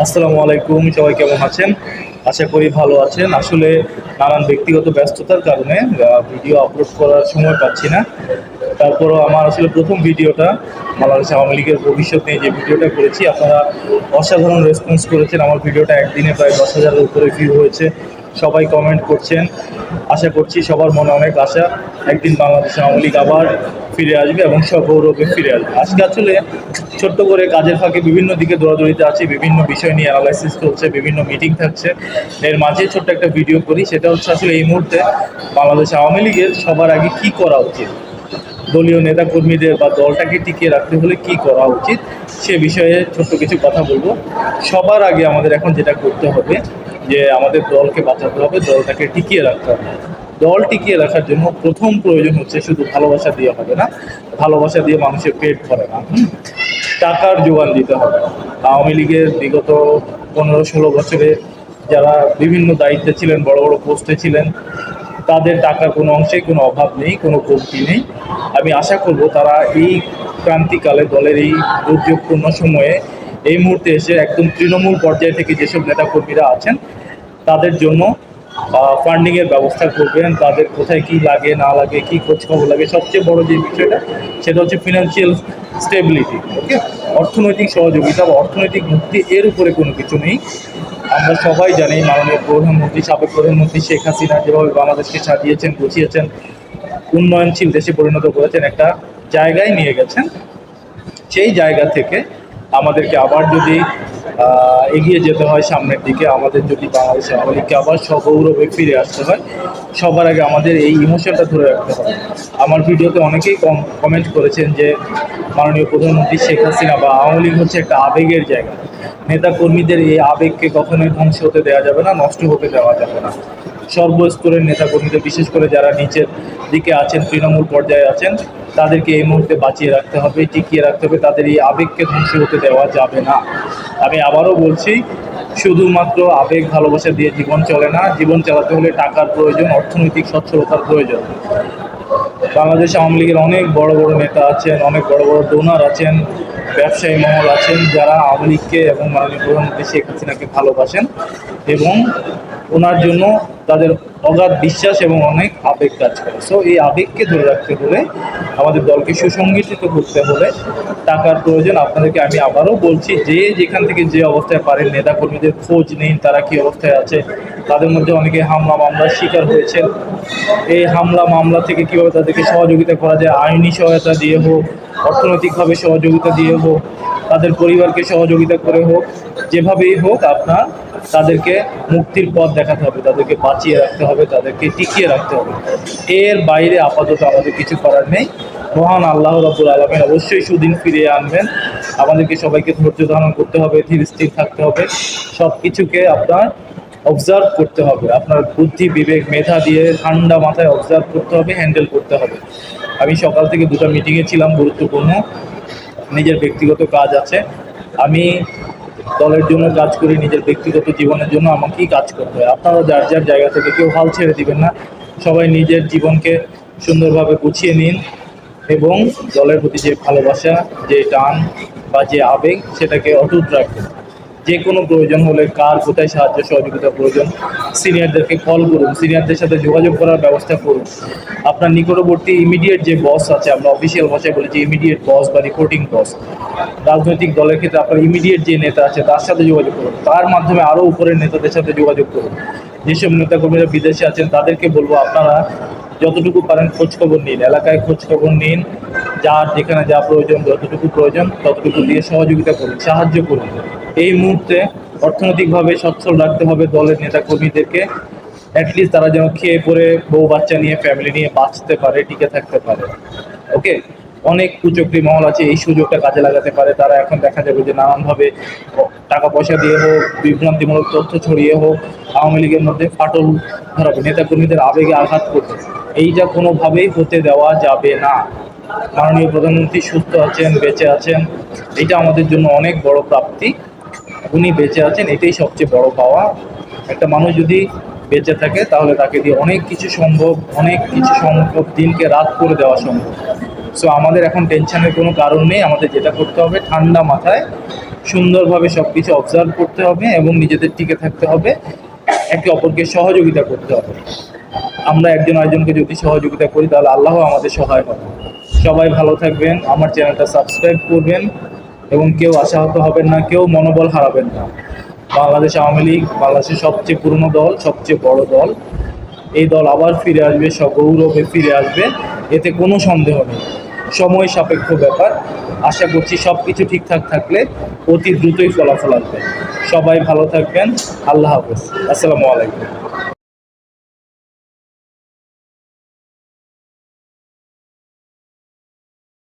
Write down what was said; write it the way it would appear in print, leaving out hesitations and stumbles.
আসসালামু আলাইকুম, সবাই কেমন আছেন? আশা করি ভালো আছেন। আসলে নানান ব্যক্তিগত ব্যস্ততার কারণে ভিডিও আপলোড করার সময় পাচ্ছি না। তারপরও আমার আসলে প্রথম ভিডিওটা বাংলাদেশ আওয়ামী লীগের ভবিষ্যৎ নিয়ে যে ভিডিওটা করেছি, আপনারা অসাধারণ রেসপন্স করেছেন। আমার ভিডিওটা একদিনে প্রায় 10,000-এর উপরে ভিউ হয়েছে। সবাই কমেন্ট করছেন। আশা করছি সবার মনে অনেক আশা, একদিন বাংলাদেশ আওয়ামী লীগ আবার ফিরে আসবে এবং সগৌরবে ফিরে আসবে। আজকে আসলে ছোট্ট করে কাজের ফাঁকে বিভিন্ন দিকে দৌড়াদৌড়িতে আছে, বিভিন্ন বিষয় নিয়ে অ্যানালাইসিস চলছে, বিভিন্ন মিটিং থাকছে। এর মাঝে ছোট্ট একটা ভিডিও করি, সেটা হচ্ছে আসলে এই মুহূর্তে বাংলাদেশ আওয়ামী লীগের সবার আগে কি করা উচিত, দলীয় নেতাকর্মীদের বা দলটাকে টিকিয়ে রাখতে হলে কি করা উচিত, সে বিষয়ে ছোট্ট কিছু কথা বলবো। সবার আগে আমাদের এখন যেটা করতে হবে যে আমাদের দলকে বাঁচাতে হবে, দলটাকে টিকিয়ে রাখতে হবে। দল টিকিয়ে রাখার জন্য প্রথম প্রয়োজন হচ্ছে শুধু ভালোবাসা দিয়ে হবে না, ভালোবাসা দিয়ে মানুষের পেট ভরে না, টাকার জোগান দিতে হবে। আওয়ামী লীগের বিগত 15-16 বছরে যারা বিভিন্ন দায়িত্বে ছিলেন, বড় বড় পোস্টে ছিলেন, তাদের টাকার কোনো অংশেই কোনো অভাব নেই, কোনো কমতি নেই। আমি আশা করব তারা এই ক্রান্তিকালে, দলের এই দুর্যোগপূর্ণ সময়ে এই মুহূর্তে এসে একদম তৃণমূল পর্যায় থেকে যেসব নেতাকর্মীরা আছেন তাদের জন্য ফান্ডিংয়ের ব্যবস্থা করবেন। তাদের কোথায় কি লাগে না লাগে, কি খোঁজ খবর লাগে, সবচেয়ে বড় যে বিষয়টা সেটা হচ্ছে ফিনান্সিয়াল স্টেবিলিটি। ওকে, অর্থনৈতিক সহযোগিতা বা অর্থনৈতিক মুক্তি, এর উপরে কোনো কিছু নেই। আমরা সবাই জানি মাননীয় প্রধানমন্ত্রী, সাবেক প্রধানমন্ত্রী শেখ হাসিনা যেভাবে বাংলাদেশকে সাজিয়েছেন, গুছিয়েছেন, উন্নয়নশীল দেশে পরিণত করেছেন, একটা জায়গায় নিয়ে গেছেন। সেই জায়গা থেকে আমাদেরকে আবার যদি এগিয়ে যেতে হয় সামনের দিকে, আমাদের যদি বাংলাদেশ আওয়ামী লীগকে আবার সগৌরবে ফিরে আসতে হয়, সবার আগে আমাদের এই ইমোশনটা ধরে রাখতে হবে। আমার ভিডিওতে অনেকেই কমেন্ট করেছেন যে মাননীয় প্রধানমন্ত্রী শেখ হাসিনা বা আওয়ামী লীগ হচ্ছে একটা আবেগের জায়গা। নেতা কর্মীদের এই আবেগকে কখনোই ধ্বংস হতে দেওয়া যাবে না, নষ্ট হতে দেওয়া যাবে না। সর্বস্তরের নেতাকর্মীদের, বিশেষ করে যারা নিচের দিকে আছেন, তৃণমূল পর্যায়ে আছেন, তাদেরকে এই মুহূর্তে বাঁচিয়ে রাখতে হবে, টিকিয়ে রাখতে হবে। তাদের এই আবেগকে ধ্বংস হতে দেওয়া যাবে না। আমি আবারও বলছি, শুধুমাত্র আবেগ ভালোবাসা দিয়ে জীবন চলে না। জীবন চালাতে হলে টাকার প্রয়োজন, অর্থনৈতিক সচ্ছলতার প্রয়োজন। বাংলাদেশ আওয়ামী লীগের অনেক বড় বড় নেতা আছেন, অনেক বড় বড় ডোনার আছেন, ব্যবসায়ী মহল আছেন, যারা আওয়ামী লীগকে এবং মাননীয় প্রধানমন্ত্রী শেখ হাসিনাকে ভালোবাসেন এবং ওনার জন্য তাদের অগাধ বিশ্বাস এবং অনেক আবেগ কাজ করে। সো এই আবেগকে ধরে রাখতে হলে, আমাদের দলকে সুসংগঠিত করতে হলে টাকার প্রয়োজন। আপনাদেরকে আমি আবারও বলছি, যে যেখান থেকে যে অবস্থায় পারেন নেতাকর্মীদের খোঁজ নিন, তারা কি অবস্থায় আছে। তাদের মধ্যে অনেকে হামলা মামলার শিকার হয়েছেন। এই হামলা মামলা থেকে কীভাবে তাদেরকে সহযোগিতা করা যায়, আইনি সহায়তা দিয়ে হোক, অর্থনৈতিকভাবে সহযোগিতা দিয়ে হোক, তাদের পরিবারকে সহযোগিতা করে হোক, যেভাবেই হোক আপনার তাদেরকে মুক্তির পথ দেখাতে হবে, তাদেরকে বাঁচিয়ে রাখতে হবে, তাদেরকে টিকিয়ে রাখতে হবে। এর বাইরে আপাতত আমাদের কিছু করার নেই। মহান আল্লাহ রাব্বুল আলামিন অবশ্যই সুদিন ফিরিয়ে আনবেন। আমাদেরকে সবাইকে ধৈর্য ধারণ করতে হবে, ধীর স্থির থাকতে হবে, সব কিছুকে আপনার অবজার্ভ করতে হবে, আপনার বুদ্ধি বিবেক মেধা দিয়ে ঠান্ডা মাথায় অবজার্ভ করতে হবে, হ্যান্ডেল করতে হবে। আমি সকাল থেকে 2টা মিটিংয়ে ছিলাম, গুরুত্বপূর্ণ। নিজের ব্যক্তিগত কাজ আছে, আমি দলের জন্য কাজ করি, নিজের ব্যক্তিগত জীবনের জন্য আমাকেই কাজ করতে হয়। আপনারা যার যার জায়গা থেকে কেউ হাল ছেড়ে দিবেন না। সবাই নিজের জীবনকে সুন্দরভাবে গুছিয়ে নিন এবং দলের প্রতি যে ভালোবাসা, যে টান বা যে আবেগ, সেটাকে অটুট রাখবেন। যে কোনো প্রয়োজন হলে, কার কোথায় সাহায্য সহযোগিতা প্রয়োজন, সিনিয়রদেরকে কল করুন, সিনিয়রদের সাথে যোগাযোগ করার ব্যবস্থা করুন। আপনার নিকটবর্তী ইমিডিয়েট যে বস আছে, আমরা অফিসিয়াল ভাষায় বলি যে ইমিডিয়েট বস বা রিপোর্টিং বস, রাজনৈতিক দলের ক্ষেত্রে আপনার ইমিডিয়েট যে নেতা আছে তার সাথে যোগাযোগ করুন। তার মাধ্যমে আরও উপরের নেতাদের সাথে যোগাযোগ করুন। যেসব নেতাকর্মীরা বিদেশে আছেন তাদেরকে বলবো আপনারা যতটুকু পারেন খোঁজখবর নিন, এলাকায় খোঁজখবর নিন, যার যেখানে যা প্রয়োজন, যতটুকু প্রয়োজন ততটুকু দিয়ে সহযোগিতা করুন, সাহায্য করুন। এই মুহূর্তে অর্থনৈতিকভাবে সচ্ছল রাখতে হবে দলের নেতাকর্মীদেরকে। অ্যাটলিস্ট তারা যেন খেয়ে পরে বউ বাচ্চা নিয়ে, ফ্যামিলি নিয়ে বাঁচতে পারে, টিকে থাকতে পারে। ওকে, অনেক কুচক্রী মহল আছে, এই সুযোগটা কাজে লাগাতে পারে। তারা এখন দেখা যাবে যে নানানভাবে টাকা পয়সা দিয়ে হোক, বিভ্রান্তিমূলক তথ্য ছড়িয়ে হোক, আওয়ামী লীগের মধ্যে ফাটল ধরাবে, নেতাকর্মীদের আবেগে আঘাত করবে। এইটা কোনোভাবেই হতে দেওয়া যাবে না। মাননীয় প্রধানমন্ত্রী সুস্থ আছেন, বেঁচে আছেন, এটা আমাদের জন্য অনেক বড় প্রাপ্তি। উনি বেঁচে আছেন, এটাই সবচেয়ে বড় পাওয়া। একটা মানুষ যদি বেঁচে থাকে তাহলে তাকে দিয়ে অনেক কিছু সম্ভব, অনেক কিছু সম্ভব, দিনকে রাত করে দেওয়া সম্ভব। সো আমাদের এখন টেনশনের কোনো কারণ নেই। আমাদের যেটা করতে হবে, ঠান্ডা মাথায় সুন্দরভাবে সব কিছু অবজার্ভ করতে হবে এবং নিজেদের টিকে থাকতে হবে, একে অপরকে সহযোগিতা করতে হবে। আমরা একজন আরেকজনকে যদি সহযোগিতা করি তাহলে আল্লাহ আমাদের সহায় হবে। সবাই ভালো থাকবেন, আমার চ্যানেলটা সাবস্ক্রাইব করবেন এবং কেউ আশাহত হবেন না, কেউ মনোবল হারাবেন না। বাংলাদেশ আওয়ামী লীগ বাংলাদেশের সবচেয়ে পুরনো দল, সবচেয়ে বড় দল। এই দল আবার ফিরে আসবে, সগৌরবে ফিরে আসবে, এতে কোনো সন্দেহ নেই। সময় সাপেক্ষ ব্যাপার। আশা করছি সব কিছু ঠিকঠাক থাকলে অতি দ্রুতই ফলাফল আসবে। সবাই ভালো থাকবেন। আল্লাহ হাফেজ। আসসালামু আলাইকুম।